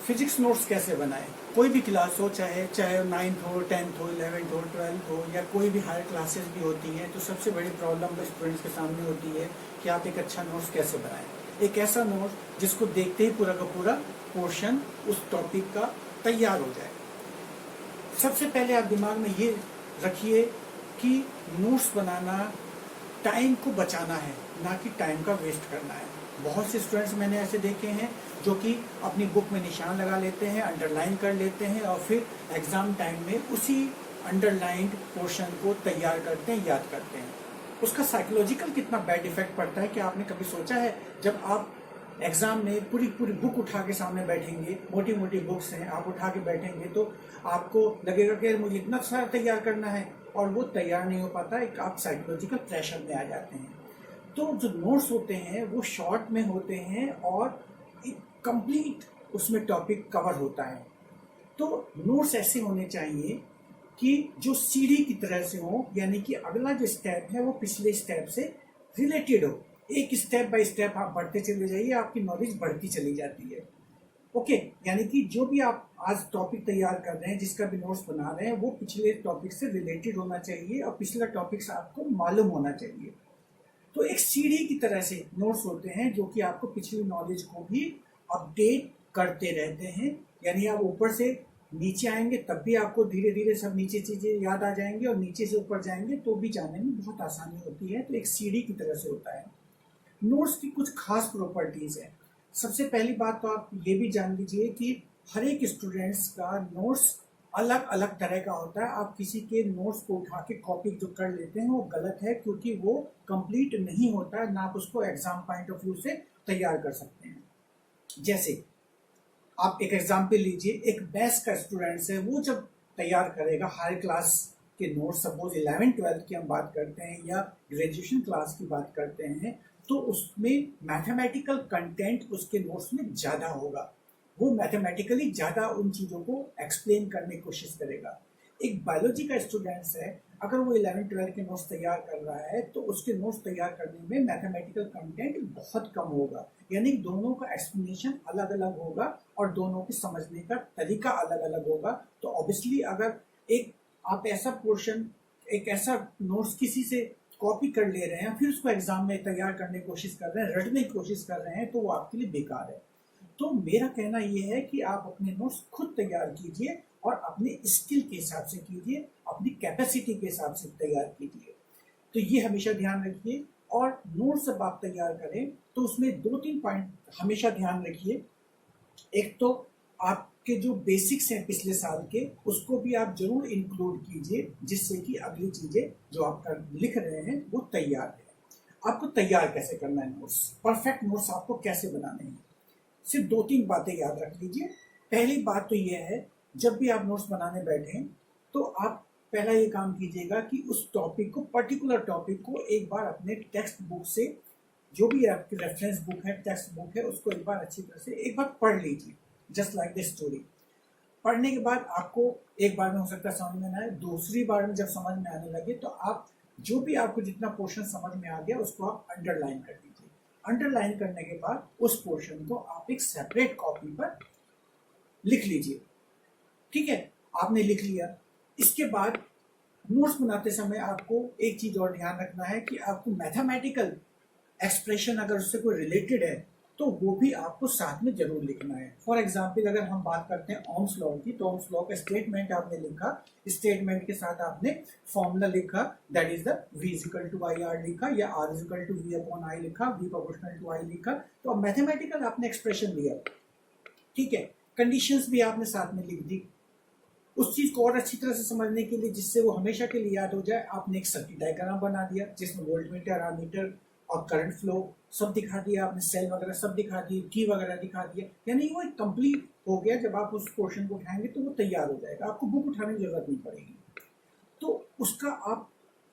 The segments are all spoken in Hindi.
फिजिक्स नोट्स कैसे बनाएं? कोई भी क्लास हो, चाहे चाहे 9th हो, 10th हो, 11th हो, 12th हो, या कोई भी हायर क्लासेस भी होती हैं, तो सबसे बड़ी प्रॉब्लम स्टूडेंट्स के सामने होती है कि आप एक अच्छा नोट्स कैसे बनाएं। एक ऐसा नोट जिसको देखते ही पूरा का पूरा पोर्शन उस टॉपिक का तैयार हो जाए। सबसे पहले आप दिमाग में ये रखिए कि नोट्स बनाना टाइम को बचाना है, ना कि टाइम का वेस्ट करना है। बहुत से स्टूडेंट्स मैंने ऐसे देखे हैं जो कि अपनी बुक में निशान लगा लेते हैं, अंडरलाइन कर लेते हैं और फिर एग्जाम टाइम में उसी अंडरलाइंड पोर्शन को तैयार करते हैं, याद करते हैं। उसका साइकोलॉजिकल कितना बैड इफेक्ट पड़ता है कि आपने कभी सोचा है? जब आप एग्जाम में पूरी पूरी बुक उठा के सामने बैठेंगे, मोटी मोटी बुक्स हैं, आप उठा के बैठेंगे तो आपको लगेगा कि मुझे इतना सारा तैयार करना है, और वो तैयार नहीं हो पाता। एक आप साइकोलॉजिकल प्रेशर में आ जाते हैं। तो जो नोट्स होते हैं वो शॉर्ट में होते हैं और एक कंप्लीट उसमें टॉपिक कवर होता है। तो नोट्स ऐसे होने चाहिए कि जो सीढ़ी की तरह से हो, यानी कि अगला जो स्टेप है वो पिछले स्टेप से रिलेटेड हो। एक स्टेप बाय स्टेप आप बढ़ते चले जाइए, आपकी नॉलेज बढ़ती चली जाती है। ओके, यानी कि जो भी आप आज टॉपिक तैयार कर रहे हैं, जिसका भी नोट्स बना रहे हैं, वो पिछले टॉपिक से रिलेटेड होना चाहिए और पिछला टॉपिक से आपको मालूम होना चाहिए। तो एक सीढ़ी की तरह से नोट्स होते हैं जो कि आपको पिछली नॉलेज को भी अपडेट करते रहते हैं। यानी आप ऊपर से नीचे आएंगे तब भी आपको धीरे धीरे सब नीचे चीजें याद आ जाएंगी, और नीचे से ऊपर जाएंगे तो भी जाने में बहुत आसानी होती है। तो एक सीढ़ी की तरह से होता है। नोट्स की कुछ खास प्रॉपर्टीज है। सबसे पहली बात तो आप ये भी जान लीजिए कि हर एक स्टूडेंट्स का नोट्स अलग अलग तरह का होता है। आप किसी के नोट्स को उठा के कॉपी जो कर लेते हैं वो गलत है, क्योंकि वो कंप्लीट नहीं होता है, ना आप उसको एग्जाम पॉइंट ऑफ व्यू से तैयार कर सकते हैं। जैसे आप एक एग्जाम्पल लीजिए, एक मैथ्स का स्टूडेंट्स है, वो जब तैयार करेगा हायर क्लास के नोट्स, सपोज 11th-12th की हम बात करते हैं या ग्रेजुएशन क्लास की बात करते हैं, तो उसमें मैथमेटिकल कंटेंट उसके नोट्स में ज़्यादा होगा। वो मैथमेटिकली ज़्यादा उन चीज़ों को एक्सप्लेन करने की कोशिश करेगा। एक बायोलॉजी का स्टूडेंट्स है, अगर वो 11th-12th के नोट्स तैयार कर रहा है तो उसके नोट्स तैयार करने में मैथमेटिकल कंटेंट बहुत कम होगा। यानी दोनों का एक्सप्लेनेशन अलग अलग होगा और दोनों के समझने का तरीका अलग अलग होगा। तो ऑब्वियसली अगर एक आप ऐसा पोर्शन, एक ऐसा नोट्स किसी से कॉपी कर ले रहे हैं, फिर उसको एग्जाम में तैयार करने की कोशिश कर रहे हैं, रटने की कोशिश कर रहे हैं, तो वो आपके लिए बेकार है। तो मेरा कहना यह है कि आप अपने नोट्स खुद तैयार कीजिए और अपने स्किल के हिसाब से कीजिए, अपनी कैपेसिटी के हिसाब से तैयार कीजिए। तो ये हमेशा ध्यान रखिए। और नोट्स जब आप तैयार करें तो उसमें 2-3 पॉइंट हमेशा ध्यान रखिए। एक तो आपके जो बेसिक्स हैं पिछले साल के, उसको भी आप जरूर इंक्लूड कीजिए, जिससे कि अगली चीजें जो आप लिख रहे हैं वो तैयार है। आपको तैयार कैसे करना है नोट्स, परफेक्ट नोट्स आपको कैसे बनाने हैं, सिर्फ 2-3 बातें याद रख लीजिए। पहली बात तो यह है, जब भी आप नोट्स बनाने बैठें तो आप पहला ये काम कीजिएगा कि उस टॉपिक को, पर्टिकुलर टॉपिक को एक बार अपने टेक्स्ट बुक से, जो भी आपकी रेफरेंस बुक है, टेक्स्ट बुक है, उसको एक बार अच्छी तरह से एक बार पढ़ लीजिए, जस्ट लाइक द स्टोरी। पढ़ने के बाद आपको एक बार में हो सकता है समझ में ना आए, दूसरी बार में जब समझ में आने लगे तो आप जो भी आपको जितना पोर्शन समझ में आ गया उसको आप अंडरलाइन कर दीजिए। अंडरलाइन करने के बाद उस पोर्शन को आप एक सेपरेट कॉपी पर लिख लीजिए। ठीक है, आपने लिख लिया। इसके बाद नोट्स बनाते समय आपको एक चीज और ध्यान रखना है कि आपको मैथमेटिकल एक्सप्रेशन अगर उससे कोई रिलेटेड है तो वो भी आपको साथ में जरूर लिखना है। फॉर एग्जाम्पल अगर हम बात करते हैं ओम्स लॉ की, तो ओम्स लॉ का स्टेटमेंट आपने लिखा, स्टेटमेंट के साथ आपने फॉर्मूला लिखा, that is the V = IR लिखा, या R = V/I लिखा, V = I लिखा। तो अब मैथमेटिकल आपने एक्सप्रेशन लिया, ठीक है, कंडीशंस भी आपने साथ में लिख दी। उस चीज को और अच्छी तरह से समझने के लिए, जिससे वो हमेशा के लिए याद हो जाए, आपने एक सर्किट डायग्राम बना दिया जिसमें वोल्टमीटर, एमीटर और करंट फ्लो सब दिखा दिया आपने, सेल वगैरह सब दिखा दिए, की वगैरह दिखा दिया। यानी वो एक कंप्लीट हो गया। जब आप उस पोर्शन को उठाएंगे तो वो तैयार हो जाएगा, आपको बुक उठाने की जरूरत नहीं पड़ेगी। तो उसका आप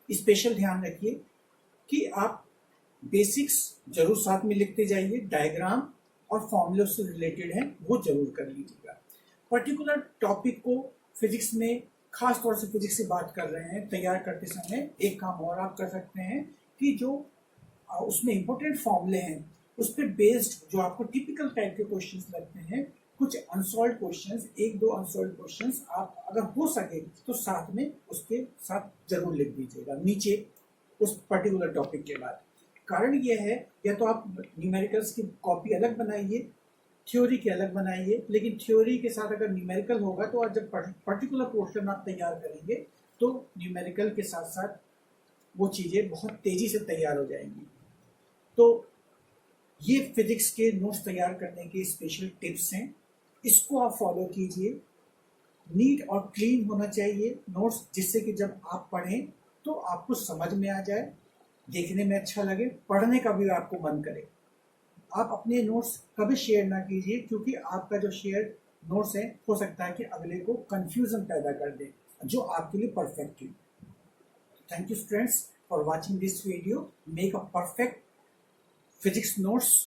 स्पेशल ध्यान रखिए कि आप बेसिक्स जरूर साथ में लिखते जाइए, डायग्राम और फॉर्मूले से रिलेटेड है वो जरूर कर लीजिएगा। पर्टिकुलर टॉपिक को फिजिक्स में, खास तौर से फिजिक्स से बात कर रहे हैं, तैयार करते समय एक काम और आप कर सकते हैं कि जो उसमें इंपॉर्टेंट फॉर्मूले हैं उस पर बेस्ड जो आपको टिपिकल टाइप के क्वेश्चंस लगते हैं कुछ अनसॉल्व क्वेश्चंस, एक दो अनसॉल्व क्वेश्चंस आप अगर हो सके तो साथ में उसके साथ जरूर लिख दीजिएगा नीचे उस पर्टिकुलर टॉपिक के बाद। कारण यह है, या तो आप न्यूमेरिकल्स की कॉपी अलग बनाइए, थ्योरी की अलग बनाइए, लेकिन थ्योरी के साथ अगर न्यूमेरिकल होगा तो आज जब पर्टिकुलर क्वेश्चन आप तैयार करेंगे तो न्यूमेरिकल के साथ साथ वो चीज़ें बहुत तेज़ी से तैयार हो जाएंगी। तो ये फिजिक्स के नोट्स तैयार करने के स्पेशल टिप्स हैं, इसको आप फॉलो कीजिए। नीट और क्लीन होना चाहिए नोट्स, जिससे कि जब आप पढ़ें तो आपको समझ में आ जाए, देखने में अच्छा लगे, पढ़ने का भी आपको मन करे। आप अपने नोट्स कभी शेयर ना कीजिए, क्योंकि आपका जो शेयर नोट्स है हो सकता है कि अगले को कंफ्यूजन पैदा कर दे जो आपके लिए परफेक्ट है। Thank you friends for watching this video. Make a perfect physics notes